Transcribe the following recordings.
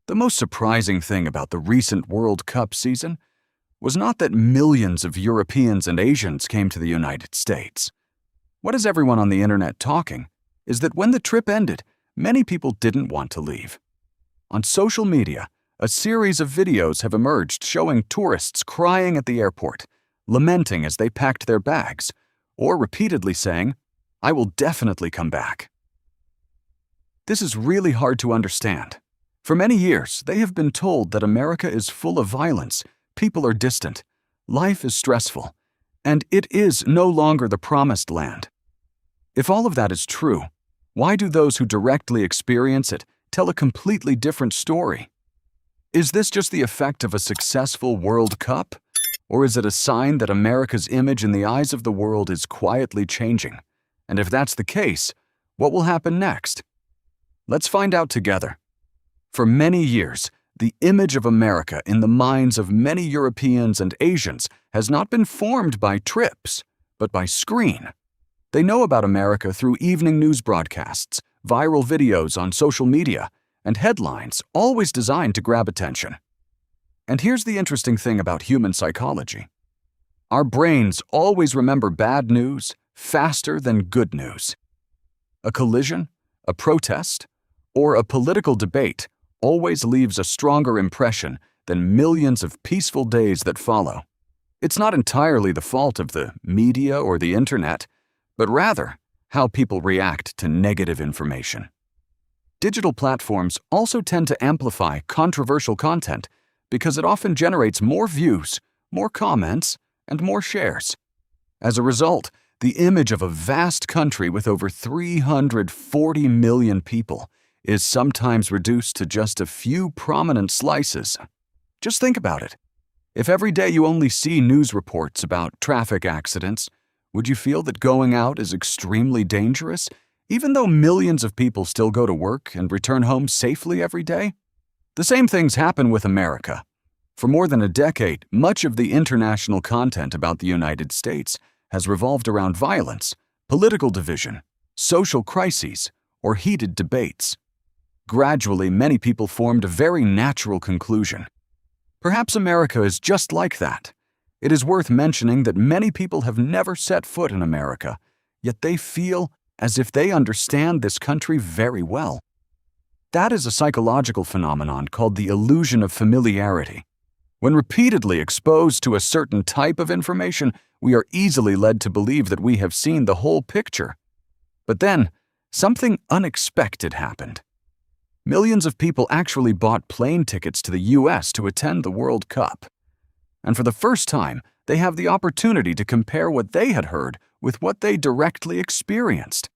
The most surprising thing about the recent World Cup season was not that millions of Europeans and Asians came to the United States. What has everyone on the internet talking is that when the trip ended, many people didn't want to leave. On social media, a series of videos have emerged showing tourists crying at the airport, lamenting as they packed their bags, or repeatedly saying, "I will definitely come back." This is really hard to understand. For many years, they have been told that America is full of violence, people are distant, life is stressful, and it is no longer the promised land. If all of that is true, why do those who directly experience it tell a completely different story? Is this just the effect of a successful World Cup? Or is it a sign that America's image in the eyes of the world is quietly changing? And if that's the case, what will happen next? Let's find out together. For many years, the image of America in the minds of many Europeans and Asians has not been formed by trips, but by screen. They know about America through evening news broadcasts, viral videos on social media, and headlines always designed to grab attention. And here's the interesting thing about human psychology. Our brains always remember bad news faster than good news. A collision, a protest, or a political debate always leaves a stronger impression than millions of peaceful days that follow. It's not entirely the fault of the media or the internet, but rather how people react to negative information. Digital platforms also tend to amplify controversial content because it often generates more views, more comments, and more shares. As a result, the image of a vast country with over 340 million people is sometimes reduced to just a few prominent slices. Just think about it. If every day you only see news reports about traffic accidents, would you feel that going out is extremely dangerous, even though millions of people still go to work and return home safely every day? The same things happen with America. For more than a decade, much of the international content about the United States has revolved around violence, political division, social crises, or heated debates. Gradually, many people formed a very natural conclusion. Perhaps America is just like that. It is worth mentioning that many people have never set foot in America, yet they feel as if they understand this country very well. That is a psychological phenomenon called the illusion of familiarity. When repeatedly exposed to a certain type of information, we are easily led to believe that we have seen the whole picture. But then, something unexpected happened. Millions of people actually bought plane tickets to the US to attend the World Cup. And for the first time, they have the opportunity to compare what they had heard with what they directly experienced.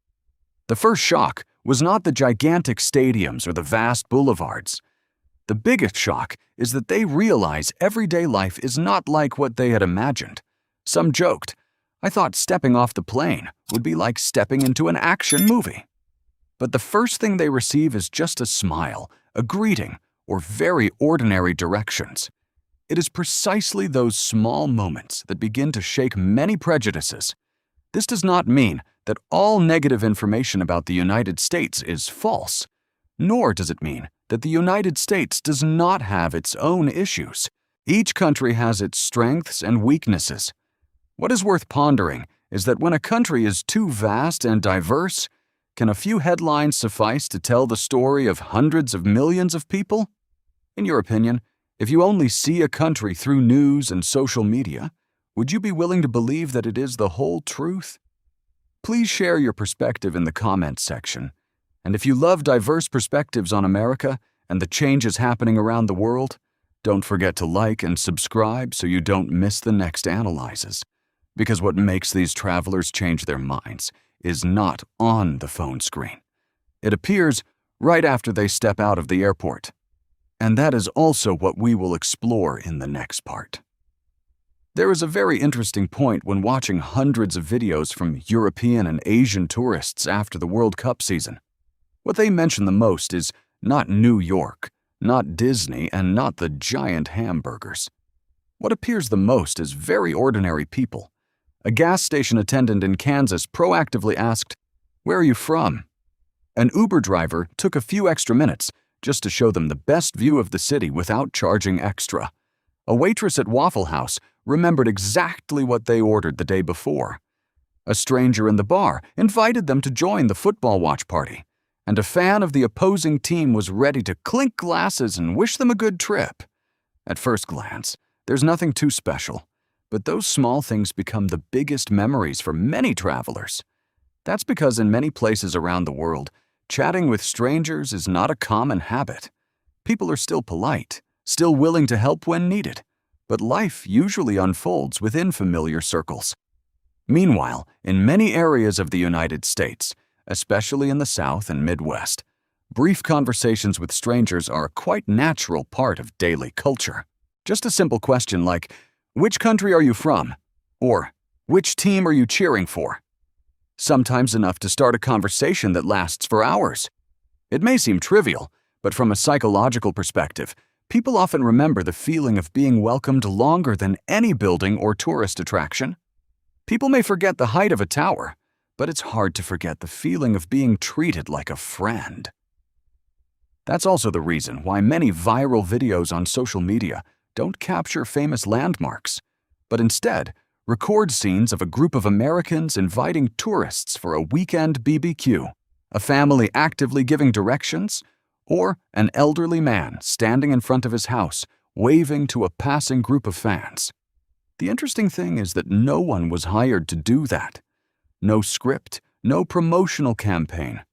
The first shock was not the gigantic stadiums or the vast boulevards. The biggest shock is that they realize everyday life is not like what they had imagined. Some joked, "I thought stepping off the plane would be like stepping into an action movie." But the first thing they receive is just a smile, a greeting, or very ordinary directions. It is precisely those small moments that begin to shake many prejudices. This does not mean that all negative information about the United States is false, nor does it mean that the United States does not have its own issues. Each country has its strengths and weaknesses. What is worth pondering is that when a country is too vast and diverse, can a few headlines suffice to tell the story of hundreds of millions of people? In your opinion, if you only see a country through news and social media, would you be willing to believe that it is the whole truth? Please share your perspective in the comments section. And if you love diverse perspectives on America and the changes happening around the world, don't forget to like and subscribe so you don't miss the next analyzes. Because what makes these travelers change their minds is not on the phone screen. It appears right after they step out of the airport. And that is also what we will explore in the next part. There is a very interesting point when watching hundreds of videos from European and Asian tourists after the World Cup season. What they mention the most is not New York, not Disney, and not the giant hamburgers. What appears the most is very ordinary people. A gas station attendant in Kansas proactively asked, "Where are you from?" An Uber driver took a few extra minutes just to show them the best view of the city without charging extra. A waitress at Waffle House remembered exactly what they ordered the day before. A stranger in the bar invited them to join the football watch party, and a fan of the opposing team was ready to clink glasses and wish them a good trip. At first glance, there's nothing too special, but those small things become the biggest memories for many travelers. That's because in many places around the world, chatting with strangers is not a common habit. People are still polite, still willing to help when needed, but life usually unfolds within familiar circles. Meanwhile, in many areas of the United States, especially in the South and Midwest, brief conversations with strangers are a quite natural part of daily culture. Just a simple question like, "Which country are you from?" or "Which team are you cheering for?" Sometimes enough to start a conversation that lasts for hours. It may seem trivial, but from a psychological perspective, people often remember the feeling of being welcomed longer than any building or tourist attraction. People may forget the height of a tower, but it's hard to forget the feeling of being treated like a friend. That's also the reason why many viral videos on social media don't capture famous landmarks, but instead record scenes of a group of Americans inviting tourists for a weekend BBQ, a family actively giving directions, or an elderly man standing in front of his house waving to a passing group of fans. The interesting thing is that no one was hired to do that. No script, no promotional campaign.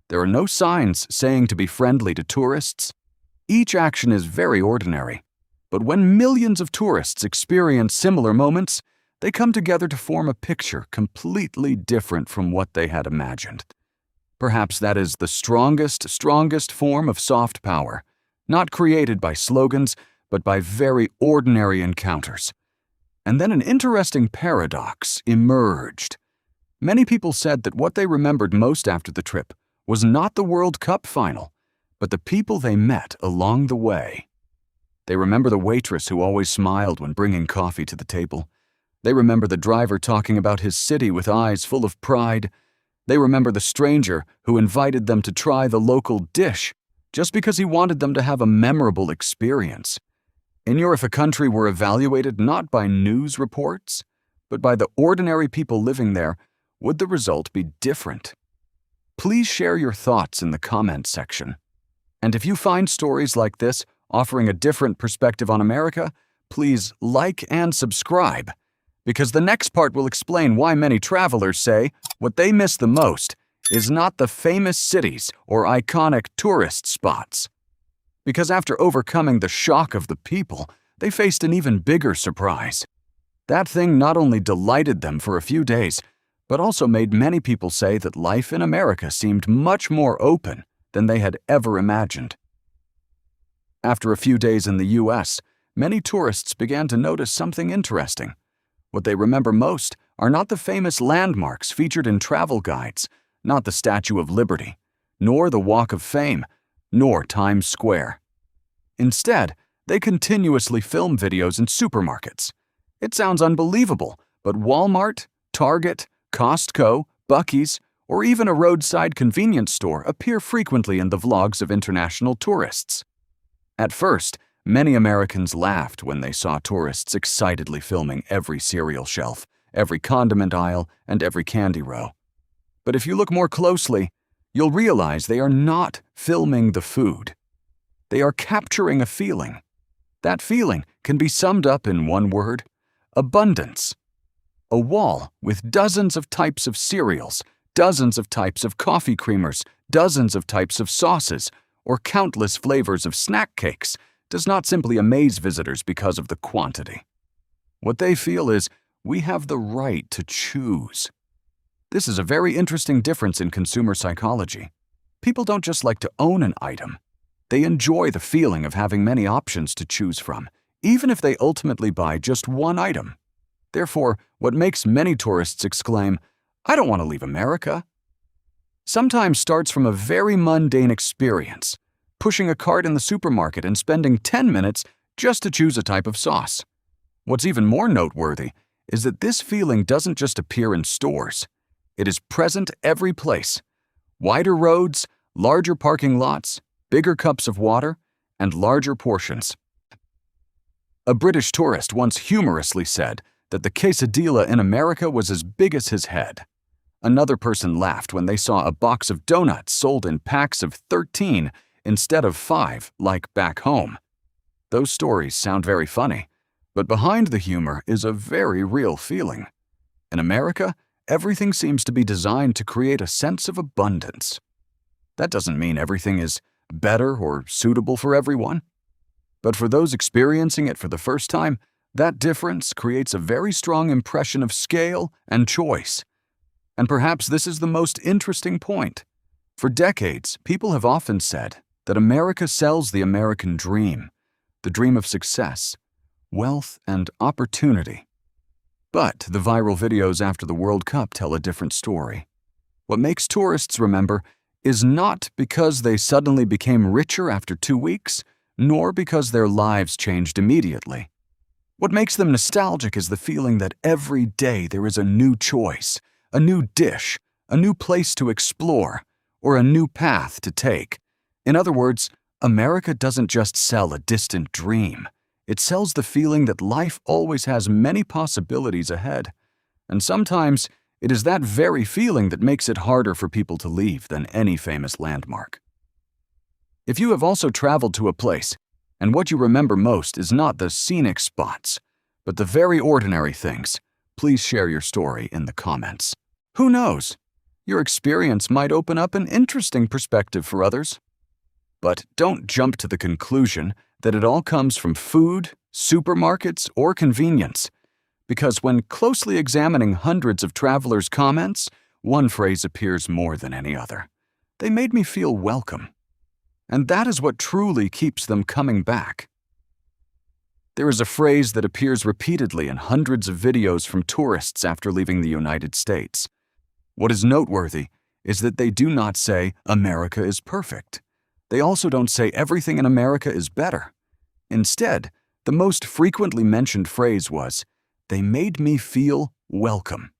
There are no signs saying to be friendly to tourists. Each action is very ordinary. But when millions of tourists experience similar moments, they come together to form a picture completely different from what they had imagined. Perhaps that is the strongest form of soft power, not created by slogans, but by very ordinary encounters. And then an interesting paradox emerged. Many people said that what they remembered most after the trip was not the World Cup final, but the people they met along the way. They remember the waitress who always smiled when bringing coffee to the table. They remember the driver talking about his city with eyes full of pride. They remember the stranger who invited them to try the local dish just because he wanted them to have a memorable experience. And if a country were evaluated not by news reports, but by the ordinary people living there, would the result be different? Please share your thoughts in the comments section. And if you find stories like this offering a different perspective on America, please like and subscribe, because the next part will explain why many travelers say what they miss the most is not the famous cities or iconic tourist spots. Because after overcoming the shock of the people, they faced an even bigger surprise. That thing not only delighted them for a few days, but also made many people say that life in America seemed much more open than they had ever imagined. After a few days in the US, many tourists began to notice something interesting. What they remember most are not the famous landmarks featured in travel guides, not the Statue of Liberty, nor the Walk of Fame, nor Times Square. Instead, they continuously film videos in supermarkets. It sounds unbelievable, but Walmart, Target, Costco, Buc-ee's, or even a roadside convenience store appear frequently in the vlogs of international tourists. At first, many Americans laughed when they saw tourists excitedly filming every cereal shelf, every condiment aisle, and every candy row. But if you look more closely, you'll realize they are not filming the food. They are capturing a feeling. That feeling can be summed up in one word: abundance. A wall with dozens of types of cereals, dozens of types of coffee creamers, dozens of types of sauces, or countless flavors of snack cakes does not simply amaze visitors because of the quantity. What they feel is, we have the right to choose. This is a very interesting difference in consumer psychology. People don't just like to own an item. They enjoy the feeling of having many options to choose from, even if they ultimately buy just one item. Therefore, what makes many tourists exclaim, "I don't want to leave America," sometimes starts from a very mundane experience, pushing a cart in the supermarket and spending 10 minutes just to choose a type of sauce. What's even more noteworthy is that this feeling doesn't just appear in stores. It is present every place. Wider roads, larger parking lots, bigger cups of water, and larger portions. A British tourist once humorously said that the quesadilla in America was as big as his head. Another person laughed when they saw a box of donuts sold in packs of 13 instead of 5 like back home. Those stories sound very funny, but behind the humor is a very real feeling. In America, everything seems to be designed to create a sense of abundance. That doesn't mean everything is better or suitable for everyone. But for those experiencing it for the first time, that difference creates a very strong impression of scale and choice. And perhaps this is the most interesting point. For decades, people have often said that America sells the American dream, the dream of success, wealth, and opportunity. But the viral videos after the World Cup tell a different story. What makes tourists remember is not because they suddenly became richer after 2 weeks, nor because their lives changed immediately. What makes them nostalgic is the feeling that every day there is a new choice, a new dish, a new place to explore, or a new path to take. In other words, America doesn't just sell a distant dream. It sells the feeling that life always has many possibilities ahead. And sometimes it is that very feeling that makes it harder for people to leave than any famous landmark. If you have also traveled to a place, and what you remember most is not the scenic spots, but the very ordinary things, please share your story in the comments. Who knows? Your experience might open up an interesting perspective for others. But don't jump to the conclusion that it all comes from food, supermarkets, or convenience, because when closely examining hundreds of travelers' comments, one phrase appears more than any other. They made me feel welcome. And that is what truly keeps them coming back. There is a phrase that appears repeatedly in hundreds of videos from tourists after leaving the United States. What is noteworthy is that they do not say, "America is perfect." They also don't say everything in America is better. Instead, the most frequently mentioned phrase was, "They made me feel welcome."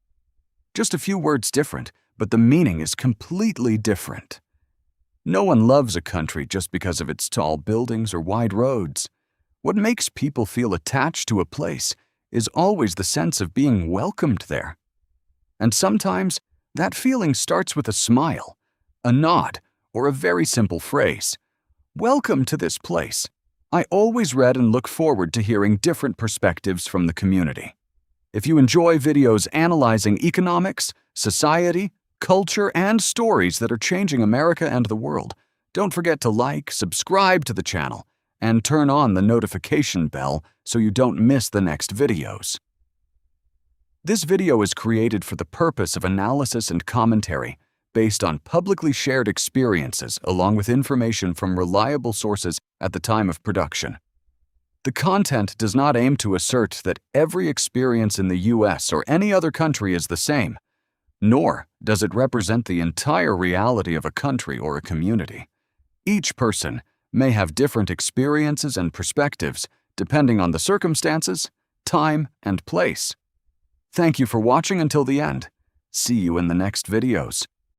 Just a few words different, but the meaning is completely different. No one loves a country just because of its tall buildings or wide roads. What makes people feel attached to a place is always the sense of being welcomed there. And sometimes that feeling starts with a smile, a nod, or a very simple phrase. "Welcome to this place. I always read and look forward to hearing different perspectives from the community." If you enjoy videos analyzing economics, society, culture, and stories that are changing America and the world, don't forget to like, subscribe to the channel, and turn on the notification bell so you don't miss the next videos. This video is created for the purpose of analysis and commentary based on publicly shared experiences along with information from reliable sources at the time of production. The content does not aim to assert that every experience in the US or any other country is the same, nor does it represent the entire reality of a country or a community. Each person may have different experiences and perspectives depending on the circumstances, time, and place. Thank you for watching until the end. See you in the next videos.